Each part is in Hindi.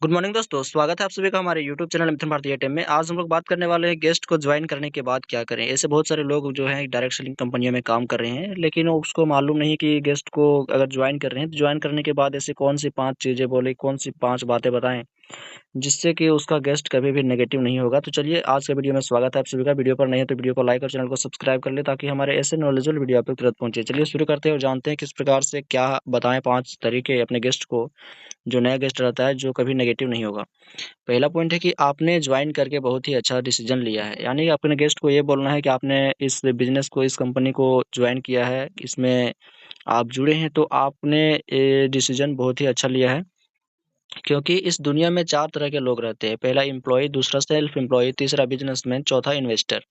गुड मॉर्निंग दोस्तों, स्वागत है आप सभी का हमारे यूट्यूब चैनल मिथुन भारतीय टीम में। आज हम लोग बात करने वाले हैं गेस्ट को ज्वाइन करने के बाद क्या करें। ऐसे बहुत सारे लोग जो हैं डायरेक्ट सेलिंग कंपनियों में काम कर रहे हैं, लेकिन उसको मालूम नहीं कि गेस्ट को अगर ज्वाइन कर रहे हैं तो ज्वाइन करने के बाद ऐसी कौन सी 5 चीज़ें बोले, कौन सी 5 बातें बताएँ, जिससे कि उसका गेस्ट कभी भी नेगेटिव नहीं होगा। तो चलिए आज के वीडियो में स्वागत है आप सभी का। वीडियो पर नए हैं तो वीडियो को लाइक और चैनल को सब्सक्राइब कर लें ताकि हमारे ऐसे नॉलेजेबल वीडियो आप तक तुरंत पहुँचे। चलिए शुरू करते हैं और जानते हैं किस प्रकार से क्या बताएँ 5 तरीके अपने गेस्ट को, जो नया गेस्ट रहता है, जो कभी नेगेटिव नहीं होगा। पहला पॉइंट है कि आपने ज्वाइन करके बहुत ही अच्छा डिसीजन लिया है। यानी अपने गेस्ट को ये बोलना है कि आपने इस बिज़नेस को, इस कंपनी को ज्वाइन किया है, इसमें आप जुड़े हैं तो आपने ये डिसीजन बहुत ही अच्छा लिया है। क्योंकि इस दुनिया में 4 तरह के लोग रहते हैं। पहला एम्प्लॉयी, दूसरा सेल्फ एम्प्लॉयी, तीसरा बिज़नेसमैन, चौथा इन्वेस्टर।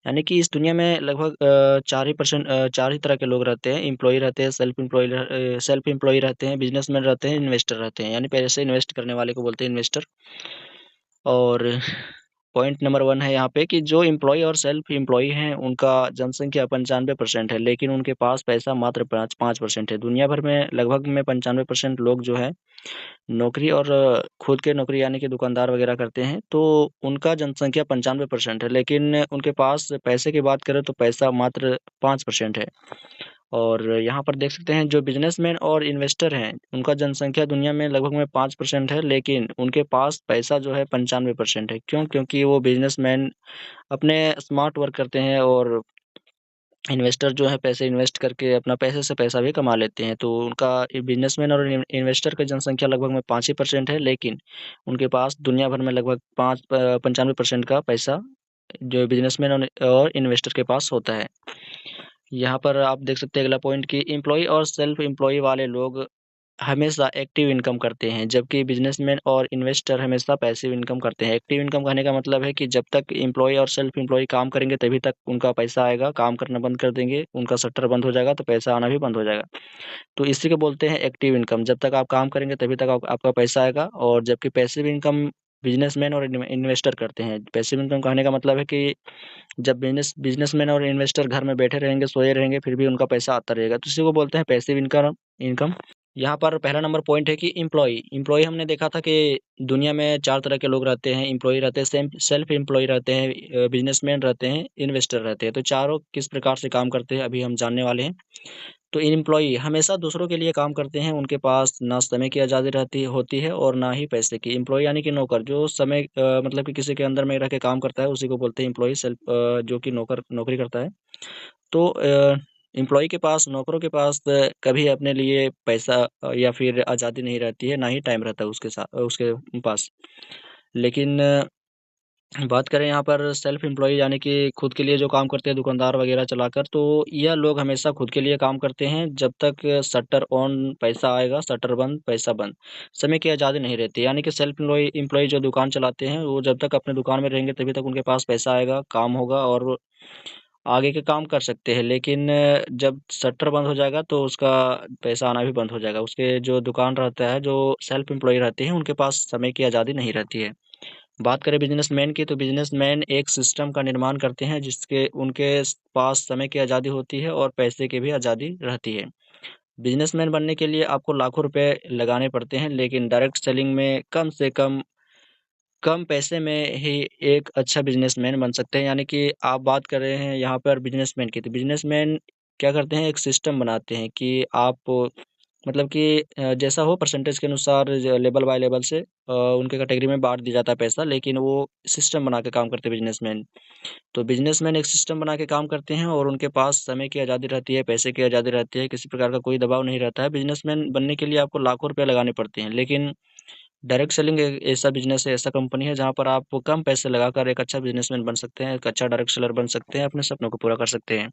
यानी कि इस दुनिया में लगभग 4 ही तरह के लोग रहते हैं। एम्प्लॉयी रहते हैं, सेल्फ एम्प्लॉयी रहते हैं, बिज़नेसमैन रहते हैं, इन्वेस्टर रहते हैं। यानी पैसे इन्वेस्ट करने वाले को बोलते हैं इन्वेस्टर। और पॉइंट नंबर 1 है यहाँ पे कि जो एम्प्लॉयी और सेल्फ एम्प्लॉयी हैं, उनका जनसंख्या 95% है, लेकिन उनके पास पैसा मात्र 5% है। दुनिया भर में लगभग में 95% लोग जो है नौकरी और खुद के नौकरी यानी कि दुकानदार वगैरह करते हैं, तो उनका जनसंख्या 95% है, लेकिन उनके पास पैसे की बात करें तो पैसा मात्र 5% है। और यहाँ पर देख सकते हैं जो बिजनेसमैन और इन्वेस्टर हैं, उनका जनसंख्या दुनिया में लगभग में 5% है, लेकिन उनके पास पैसा जो है 95% है। क्यों? क्योंकि वो बिजनेसमैन अपने स्मार्ट वर्क करते हैं और इन्वेस्टर जो है पैसे इन्वेस्ट करके अपना पैसे से पैसा भी कमा लेते हैं। तो उनका ये बिज़नेसमैन और इन्वेस्टर की जनसँख्या लगभग में 5 ही परसेंट है, लेकिन उनके पास दुनिया भर में लगभग 95% का पैसा जो बिज़नेसमैन और इन्वेस्टर के पास होता है। यहाँ पर आप देख सकते हैं अगला पॉइंट कि एम्प्लॉयी और सेल्फ एम्प्लॉयी वाले लोग हमेशा एक्टिव इनकम करते हैं, जबकि बिज़नेसमैन और इन्वेस्टर हमेशा पैसिव इनकम करते हैं। एक्टिव इनकम कहने का मतलब है कि जब तक एम्प्लॉयी और सेल्फ एम्प्लॉयी काम करेंगे तभी तक उनका पैसा आएगा, काम करना बंद कर देंगे, उनका शटर बंद हो जाएगा तो पैसा आना भी बंद हो जाएगा। तो इसी को बोलते हैं एक्टिव इनकम। जब तक आप काम करेंगे तभी तक आपका पैसा आएगा। और जबकि पैसिव इनकम बिज़नेसमैन और इन्वेस्टर करते हैं। पैसिव इनकम कहने का मतलब है कि जब बिज़नेसमैन और इन्वेस्टर घर में बैठे रहेंगे, सोए रहेंगे, फिर भी उनका पैसा आता रहेगा, तो इसी को बोलते हैं पैसिव इनकम इनकम। यहाँ पर पहला नंबर पॉइंट है कि एम्प्लॉयी। एम्प्लॉयी हमने देखा था कि दुनिया में 4 तरह के लोग रहते हैं। एम्प्लॉयी रहते हैं, सेल्फ एम्प्लॉयी रहते हैं, बिज़नेसमैन रहते हैं, इन्वेस्टर रहते हैं। तो चारों किस प्रकार से काम करते हैं अभी हम जानने वाले हैं। तो एम्प्लॉयी हमेशा दूसरों के लिए काम करते हैं, उनके पास ना समय की आज़ादी रहती होती है और ना ही पैसे की। एम्प्लॉयी यानी कि नौकर, जो समय मतलब कि किसी के अंदर में रह के काम करता है, उसी को बोलते हैं एम्प्लॉयी। जो कि नौकरी करता है। तो एम्प्लॉयी के पास, नौकरों के पास कभी अपने लिए पैसा या फिर आज़ादी नहीं रहती है, ना ही टाइम रहता है उसके पास। लेकिन बात करें यहाँ पर सेल्फ एम्प्लॉयी यानी कि खुद के लिए जो काम करते हैं दुकानदार वगैरह चलाकर, तो यह लोग हमेशा खुद के लिए काम करते हैं जब तक शटर ऑन पैसा आएगा, शटर बंद पैसा बंद। समय की आज़ादी नहीं रहती। यानी कि सेल्फ एम्प्लॉयी एम्प्लॉयी जो दुकान चलाते हैं, वो जब तक अपने दुकान में रहेंगे तभी तक उनके पास पैसा आएगा, काम होगा और आगे के काम कर सकते हैं। लेकिन जब शटर बंद हो जाएगा तो उसका पैसा आना भी बंद हो जाएगा। उसके जो दुकान रहता है, जो सेल्फ एम्प्लॉयी रहते हैं, उनके पास समय की आज़ादी नहीं रहती है। बात करें बिजनेसमैन की, तो बिजनेसमैन एक सिस्टम का निर्माण करते हैं जिसके उनके पास समय की आज़ादी होती है और पैसे की भी आज़ादी रहती है। बिजनेसमैन बनने के लिए आपको लाखों रुपए लगाने पड़ते हैं, लेकिन डायरेक्ट सेलिंग में कम से कम पैसे में ही एक अच्छा बिजनेसमैन बन सकते हैं। यानी कि आप बात कर रहे हैं यहाँ पर बिजनेसमैन की, तो बिजनेसमैन क्या करते हैं, एक सिस्टम बनाते हैं कि आप मतलब कि जैसा हो परसेंटेज के अनुसार लेवल बाय लेवल से उनके कैटेगरी में बाँट दिया जाता है पैसा, लेकिन वो सिस्टम बना के काम करते हैं बिजनेसमैन। तो बिजनेसमैन एक सिस्टम बना के काम करते हैं और उनके पास समय की आज़ादी रहती है, पैसे की आज़ादी रहती है, किसी प्रकार का कोई दबाव नहीं रहता है। बिजनेसमैन बनने के लिए आपको लाखों रुपए लगाने पड़ते हैं, लेकिन डायरेक्ट सेलिंग एक ऐसा बिज़नेस है, ऐसा कंपनी है जहाँ पर आप कम पैसे लगाकर एक अच्छा बिज़नेसमैन बन सकते हैं, एक अच्छा डायरेक्ट सेलर बन सकते हैं, अपने सपनों को पूरा कर सकते हैं।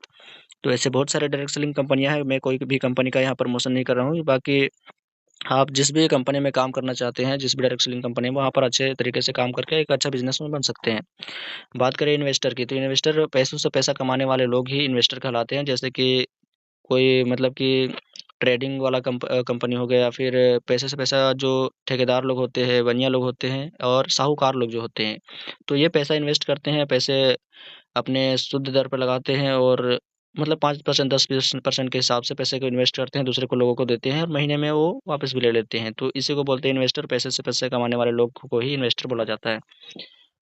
तो ऐसे बहुत सारे डायरेक्ट सेलिंग कंपनियाँ हैं, मैं कोई भी कंपनी का यहाँ प्रमोशन नहीं कर रहा हूँ। बाकी आप जिस भी कंपनी में काम करना चाहते हैं, जिस भी डायरेक्ट सेलिंग कंपनी में, वहाँ पर अच्छे तरीके से काम करके एक अच्छा बिज़नेसमैन बन सकते हैं। बात करें इन्वेस्टर की, तो इन्वेस्टर पैसों से पैसा कमाने वाले लोग ही इन्वेस्टर कहलाते हैं। जैसे कि कोई मतलब कि ट्रेडिंग वाला कंपनी हो गया, या फिर पैसे से पैसा जो ठेकेदार लोग होते हैं, बनिया लोग होते हैं और साहूकार लोग जो होते हैं, तो ये पैसा इन्वेस्ट करते हैं, पैसे अपने शुद्ध दर पे लगाते हैं और मतलब 5% 10% के हिसाब से पैसे को इन्वेस्ट करते हैं, दूसरे को लोगों को देते हैं और महीने में वो वापस भी ले लेते हैं। तो इसी को बोलते हैं इन्वेस्टर, पैसे से पैसे कमाने वाले लोग को ही इन्वेस्टर बोला जाता है।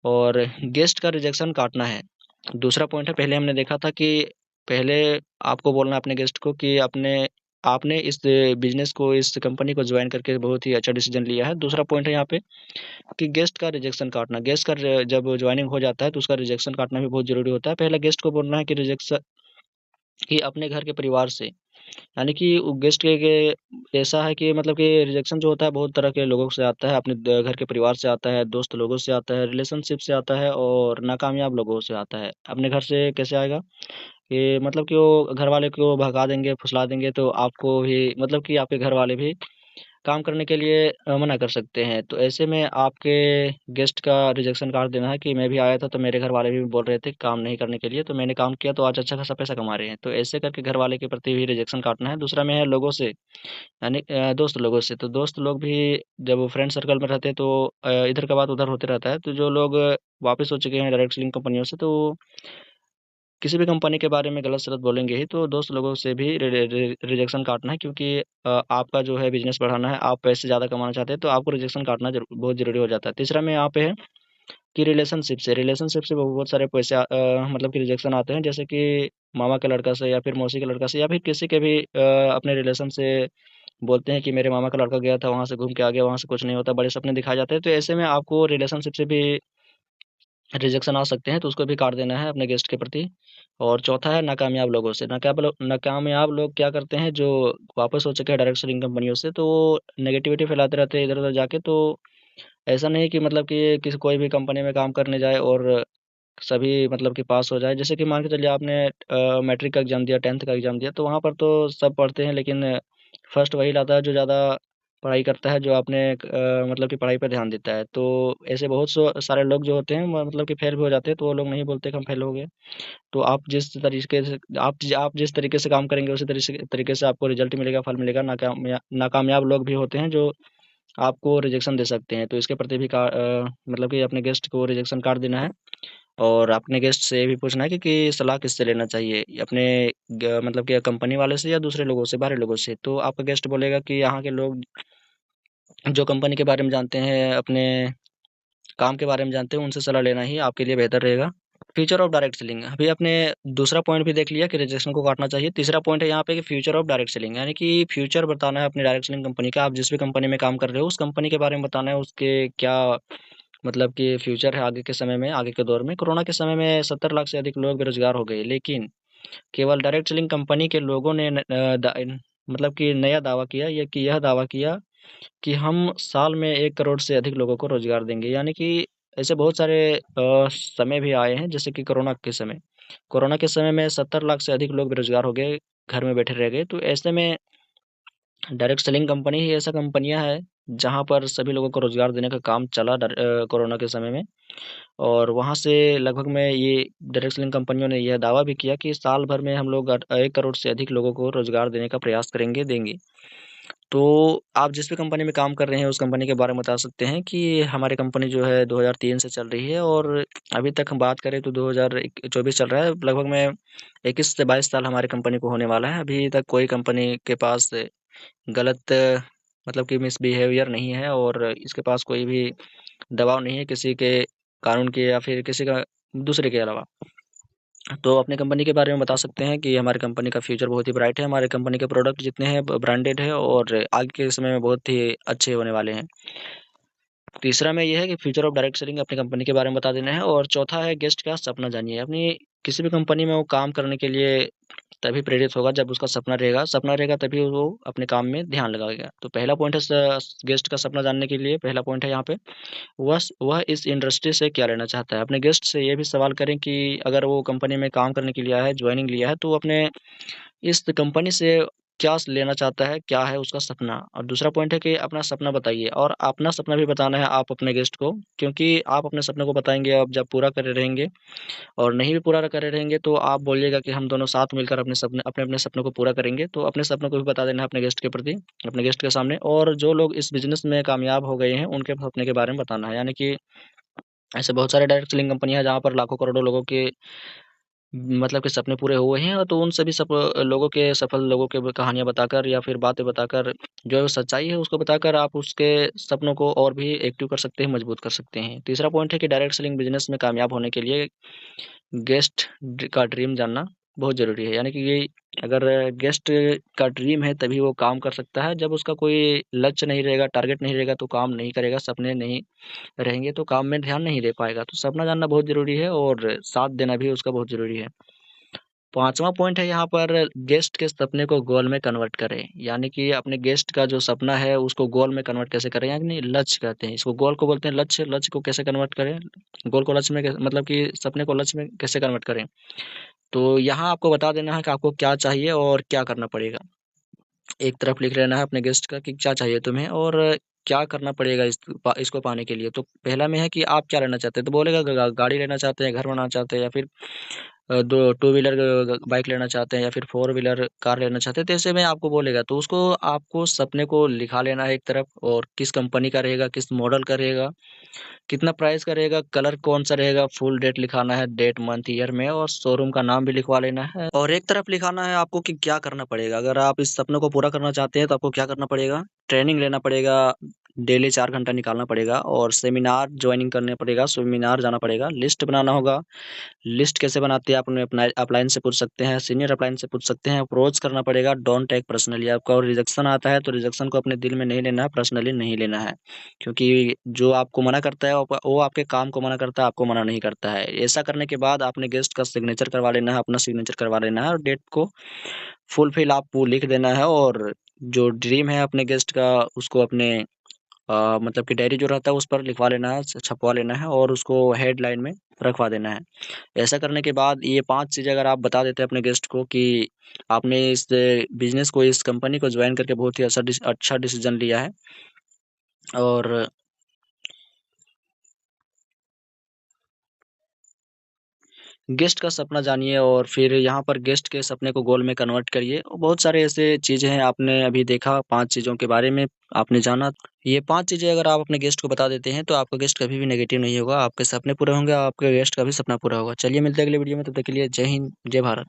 और गेस्ट का रिजेक्शन काटना है, दूसरा पॉइंट है। पहले हमने देखा था कि पहले आपको बोलना है अपने गेस्ट को कि अपने आपने इस बिजनेस को, इस कंपनी को ज्वाइन करके बहुत ही अच्छा डिसीजन लिया है। दूसरा पॉइंट है यहाँ पे कि गेस्ट का रिजेक्शन काटना। गेस्ट का जब ज्वाइनिंग हो जाता है तो उसका रिजेक्शन काटना भी बहुत जरूरी होता है। पहले गेस्ट को बोलना है कि रिजेक्शन, कि अपने घर के परिवार से, यानी कि गेस्ट के ऐसा है कि मतलब कि रिजेक्शन जो होता है बहुत तरह के लोगों से आता है। अपने घर के परिवार से आता है, दोस्त लोगों से आता है, रिलेशनशिप से आता है और नाकामयाब लोगों से आता है। अपने घर से कैसे आएगा कि मतलब कि वो घर वाले को भगा देंगे, फुसला देंगे, तो आपको भी मतलब कि आपके घर वाले भी काम करने के लिए मना कर सकते हैं। तो ऐसे में आपके गेस्ट का रिजेक्शन काट देना है कि मैं भी आया था तो मेरे घर वाले भी बोल रहे थे काम नहीं करने के लिए, तो मैंने काम किया तो आज अच्छा खासा पैसा कमा रहे हैं। तो ऐसे करके घर वाले के प्रति भी रिजेक्शन काटना है। दूसरा में है लोगों से, यानी दोस्त लोगों से। तो दोस्त लोग भी जब फ्रेंड सर्कल में रहते हैं तो इधर का बात उधर होते रहता है। तो जो लोग वापस हो चुके हैं डायरेक्ट सेलिंग कंपनियों से, तो किसी भी कंपनी के बारे में गलत सलत बोलेंगे ही। तो दोस्त लोगों से भी रिजेक्शन काटना है, क्योंकि आपका जो है बिजनेस बढ़ाना है, आप पैसे ज़्यादा कमाना चाहते हैं, तो आपको रिजेक्शन काटना बहुत ज़रूरी हो जाता है। तीसरा में यहाँ पे है कि रिलेशनशिप से बहुत सारे पैसे मतलब कि रिजेक्शन आते हैं, जैसे कि मामा के लड़का से या फिर मौसी के लड़का से या फिर किसी के भी अपने रिलेशन से बोलते हैं कि मेरे मामा का लड़का गया था, वहां से घूम के आ गया, वहां से कुछ नहीं होता, बड़े सपने दिखाए जाते हैं। तो ऐसे में आपको रिलेशनशिप से भी रिजेक्शन आ सकते हैं, तो उसको भी काट देना है अपने गेस्ट के प्रति। और चौथा है नाकामयाब लोगों से। नाकामयाब लोग क्या करते हैं, जो वापस हो चुके हैं डायरेक्ट सेलिंग कंपनियों से, तो वो नेगेटिविटी फैलाते रहते हैं इधर उधर जाके। तो ऐसा नहीं कि मतलब कि किसी कोई भी कंपनी में काम करने जाए और सभी मतलब कि पास हो जाए। जैसे कि मान के चलिए आपने मैट्रिक का एग्जाम दिया, 10th का एग्जाम दिया, तो वहाँ पर तो सब पढ़ते हैं, लेकिन फर्स्ट वही लाता है जो ज़्यादा पढ़ाई करता है, जो आपने मतलब कि पढ़ाई पर ध्यान देता है। तो ऐसे बहुत सारे लोग जो होते हैं मतलब कि फेल भी हो जाते हैं, तो वो लोग नहीं बोलते कि हम फेल हो गए। तो आप जिस तरीके से काम करेंगे उसी तरीके से आपको रिजल्ट मिलेगा, फल मिलेगा। नाकामयाब लोग भी होते हैं जो आपको रिजेक्शन दे सकते हैं, तो इसके प्रति भी मतलब कि अपने गेस्ट को रिजेक्शन काट देना है। और अपने गेस्ट से ये भी पूछना है कि सलाह किससे लेना चाहिए, अपने मतलब कि कंपनी वाले से या दूसरे लोगों से, बाहरी लोगों से। तो आपका गेस्ट बोलेगा कि यहाँ के लोग जो कंपनी के बारे में जानते हैं, अपने काम के बारे में जानते हैं, उनसे सलाह लेना ही आपके लिए बेहतर रहेगा। फ्यूचर ऑफ डायरेक्ट सेलिंग, अभी आपने दूसरा पॉइंट भी देख लिया कि रिजेक्शन को काटना चाहिए। तीसरा पॉइंट है यहाँ पे कि फ्यूचर ऑफ डायरेक्ट सेलिंग, यानी कि फ्यूचर बताना है अपनी डायरेक्ट सेलिंग कंपनी का। आप जिस भी कंपनी में काम कर रहे हो उस कंपनी के बारे में बताना है, उसके क्या मतलब कि फ्यूचर है आगे के समय में, आगे के दौर में। कोरोना के समय में 70 लाख से अधिक लोग बेरोजगार हो गए, लेकिन केवल डायरेक्ट सेलिंग कंपनी के लोगों ने मतलब कि नया दावा किया, यह दावा किया कि हम साल में 1 करोड़ से अधिक लोगों को रोजगार देंगे। यानी कि ऐसे बहुत सारे समय भी आए हैं, जैसे कि कोरोना के समय में 70 लाख से अधिक लोग बेरोजगार हो गए, घर में बैठे रह गए। तो ऐसे में डायरेक्ट सेलिंग कंपनी ही ऐसा कंपनियां है जहां पर सभी लोगों को रोजगार देने का काम चला कोरोना के समय में। और वहां से लगभग में ये डायरेक्ट सेलिंग कंपनियों ने यह दावा भी किया कि साल भर में हम लोग 1 करोड़ से अधिक लोगों को रोजगार देने का प्रयास देंगे। तो आप जिस भी कंपनी में काम कर रहे हैं उस कंपनी के बारे में बता सकते हैं कि हमारी कंपनी जो है 2003 से चल रही है, और अभी तक हम बात करें तो 2024 चल रहा है। लगभग में 21 से 22 साल हमारी कंपनी को होने वाला है। अभी तक कोई कंपनी के पास गलत मतलब कि मिसबिहेवियर नहीं है, और इसके पास कोई भी दबाव नहीं है किसी के कानून के या फिर किसी का दूसरे के अलावा। तो अपने कंपनी के बारे में बता सकते हैं कि हमारी कंपनी का फ्यूचर बहुत ही ब्राइट है। हमारे कंपनी के प्रोडक्ट जितने हैं ब्रांडेड है और आगे के समय में बहुत ही अच्छे होने वाले हैं। तीसरा में ये है कि फ्यूचर ऑफ डायरेक्ट सेलिंग, अपनी कंपनी के बारे में बता देना है। और चौथा है गेस्ट का सपना जानिए। अपनी किसी भी कंपनी में वो काम करने के लिए तभी प्रेरित होगा जब उसका सपना रहेगा तभी वो अपने काम में ध्यान लगाएगा। तो पहला पॉइंट है गेस्ट का सपना जानने के लिए, पहला पॉइंट है यहाँ पे वह इस इंडस्ट्री से क्या लेना चाहता है। अपने गेस्ट से ये भी सवाल करें कि अगर वो कंपनी में काम करने के लिए आया है, ज्वाइनिंग लिया है, तो वो अपने इस कंपनी से क्या लेना चाहता है, क्या है उसका सपना। और दूसरा पॉइंट है कि अपना सपना बताइए, और अपना सपना भी बताना है आप अपने गेस्ट को, क्योंकि आप अपने सपने को बताएंगे अब जब पूरा करे रहेंगे, और नहीं भी पूरा करे रहेंगे तो आप बोलिएगा कि हम दोनों साथ मिलकर अपने अपने सपनों को पूरा करेंगे। तो अपने सपनों को भी बता देना है अपने गेस्ट के प्रति, अपने गेस्ट के सामने। और जो लोग इस बिजनेस में कामयाब हो गए हैं उनके सपने के बारे में बताना है। यानी कि ऐसे बहुत सारे डायरेक्ट सेलिंग कंपनी है जहाँ पर लाखों करोड़ों लोगों के मतलब कि सपने पूरे हुए हैं, तो उन सभी लोगों के सफल लोगों के कहानियाँ बताकर या फिर बातें बताकर, जो सच्चाई है उसको बताकर आप उसके सपनों को और भी एक्टिव कर सकते हैं, मजबूत कर सकते हैं। तीसरा पॉइंट है कि डायरेक्ट सेलिंग बिज़नेस में कामयाब होने के लिए गेस्ट का ड्रीम जानना बहुत ज़रूरी है। यानी कि ये अगर गेस्ट का ड्रीम है तभी वो काम कर सकता है। जब उसका कोई लक्ष्य नहीं रहेगा, टारगेट नहीं रहेगा तो काम नहीं करेगा, सपने नहीं रहेंगे तो काम में ध्यान नहीं दे पाएगा। तो सपना जानना बहुत ज़रूरी है और साथ देना भी उसका बहुत ज़रूरी है। 5वां पॉइंट है यहाँ पर, गेस्ट के सपने को गोल में कन्वर्ट करें। यानी कि अपने गेस्ट का जो सपना है उसको गोल में कन्वर्ट कैसे करें, यानी लक्ष्य कहते हैं इसको, गोल को बोलते हैं लक्ष्य, लक्ष्य को कैसे कन्वर्ट करें, गोल को लक्ष्य में मतलब कि सपने को लक्ष्य में कैसे कन्वर्ट करें। तो यहाँ आपको बता देना है कि आपको क्या चाहिए और क्या करना पड़ेगा। एक तरफ लिख लेना है अपने गेस्ट का कि क्या चाहिए तुम्हें और क्या करना पड़ेगा इसको पाने के लिए। तो पहला में है कि आप क्या लेना चाहते हैं, तो बोलेगा गाड़ी लेना चाहते हैं, घर बनाना चाहते हैं, या फिर दो टू व्हीलर बाइक लेना चाहते हैं, या फिर फोर व्हीलर कार लेना चाहते हैं। तो ऐसे में आपको बोलेगा तो उसको आपको सपने को लिखा लेना है एक तरफ, और किस कंपनी का रहेगा, किस मॉडल का रहेगा, कितना प्राइस का रहेगा, कलर कौन सा रहेगा, फुल डेट लिखाना है, डेट मंथ ईयर में, और शोरूम का नाम भी लिखवा लेना है। और एक तरफ लिखाना है आपको कि क्या करना पड़ेगा। अगर आप इस सपने को पूरा करना चाहते हैं तो आपको क्या करना पड़ेगा, ट्रेनिंग लेना पड़ेगा, डेली 4 घंटा निकालना पड़ेगा, और सेमिनार ज्वाइनिंग करने पड़ेगा, सेमिनार जाना पड़ेगा, लिस्ट बनाना होगा। लिस्ट कैसे बनाते हैं, आप अपने अपलाइन से पूछ सकते हैं, सीनियर अपलाइन से पूछ सकते हैं। अप्रोच करना पड़ेगा, डोंट टेक पर्सनली। आपका और रिजेक्शन आता है तो रिजेक्शन को अपने दिल में नहीं लेना है, पर्सनली नहीं लेना है, क्योंकि जो आपको मना करता है वो आपके काम को मना करता है, आपको मना नहीं करता है। ऐसा करने के बाद आपने गेस्ट का सिग्नेचर करवा लेना है, अपना सिग्नेचर करवा लेना है, और डेट को फुलफिल आपको लिख देना है। और जो ड्रीम है अपने गेस्ट का उसको अपने मतलब कि डायरी जो रहता है उस पर लिखवा लेना है, छपवा लेना है, और उसको हेडलाइन में रखवा देना है। ऐसा करने के बाद ये 5 चीज़ें अगर आप बता देते हैं अपने गेस्ट को कि आपने इस बिज़नेस को, इस कंपनी को जॉइन करके बहुत ही अच्छा डिसीज़न लिया है, और गेस्ट का सपना जानिए, और फिर यहाँ पर गेस्ट के सपने को गोल में कन्वर्ट करिए। और बहुत सारे ऐसे चीज़ें हैं, आपने अभी देखा 5 चीज़ों के बारे में आपने जाना। ये 5 चीज़ें अगर आप अपने गेस्ट को बता देते हैं तो आपका गेस्ट कभी भी नेगेटिव नहीं होगा, आपके सपने पूरे होंगे, आपके गेस्ट का भी सपना पूरा होगा। चलिए मिलते हैं अगले वीडियो में, तब तक के लिए जय हिंद, जय भारत।